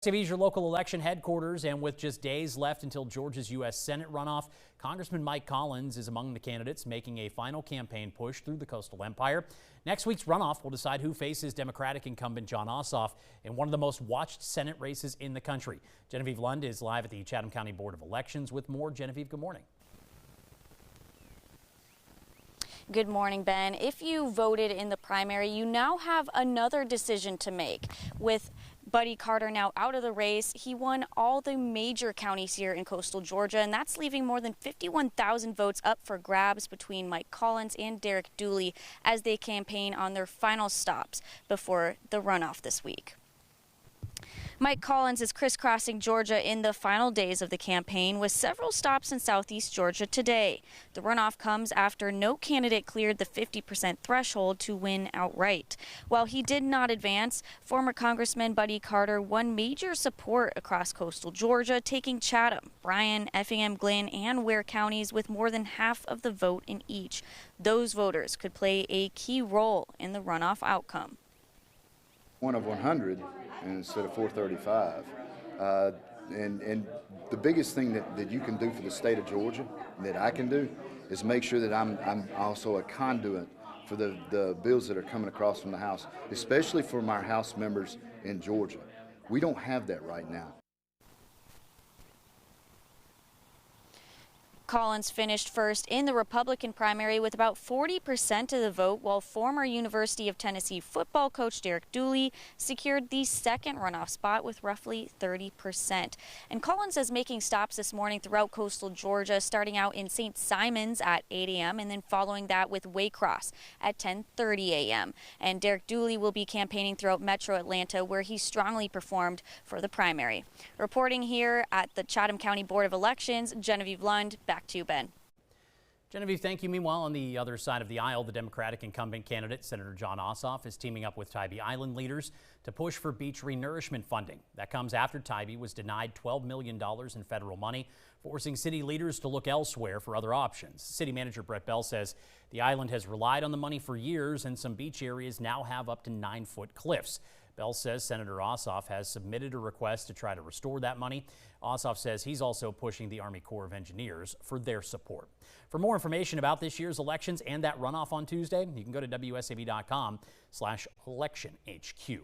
WSAV is your local election headquarters, and with just days left until Georgia's U.S. Senate runoff, Congressman Mike Collins is among the candidates making a final campaign push through the coastal empire. Next week's runoff will decide who faces Democratic incumbent Jon Ossoff in one of the most watched Senate races in the country. Genevieve Lund is live at the Chatham County Board of Elections with more. Genevieve, good morning. Good morning, Ben. If you voted in the primary, you now have another decision to make. With Buddy Carter now out of the race, he won all the major counties here in coastal Georgia, and that's leaving more than 51,000 votes up for grabs between Mike Collins and Derek Dooley as they campaign on their final stops before the runoff this week. Mike Collins is crisscrossing Georgia in the final days of the campaign with several stops in southeast Georgia today. The runoff comes after no candidate cleared the 50% threshold to win outright. While he did not advance, former Congressman Buddy Carter won major support across coastal Georgia, taking Chatham, Bryan, Effingham, Glynn, and Ware counties with more than half of the vote in each. Those voters could play a key role in the runoff outcome. One of 100 instead of 435. And the biggest thing that you can do for the state of Georgia, that I can do, is make sure that I'm also a conduit for the bills that are coming across from the House, especially for my House members in Georgia. We don't have that right now. Collins finished first in the Republican primary with about 40% of the vote, while former University of Tennessee football coach Derek Dooley secured the second runoff spot with roughly 30%. And Collins is making stops this morning throughout coastal Georgia, starting out in St. Simons at 8 a.m. and then following that with Waycross at 10:30 a.m. And Derek Dooley will be campaigning throughout Metro Atlanta, where he strongly performed for the primary. Reporting here at the Chatham County Board of Elections, Genevieve Lund. Back to you, Ben. Genevieve, thank you. Meanwhile, on the other side of the aisle, the Democratic incumbent candidate, Senator Jon Ossoff, is teaming up with Tybee Island leaders to push for beach renourishment funding. That comes after Tybee was denied $12 million in federal money, forcing city leaders to look elsewhere for other options. City Manager Brett Bell says the island has relied on the money for years, and some beach areas now have up to 9-foot cliffs. Bell says Senator Ossoff has submitted a request to try to restore that money. Ossoff says he's also pushing the Army Corps of Engineers for their support. For more information about this year's elections and that runoff on Tuesday, you can go to WSAV.com/electionhq.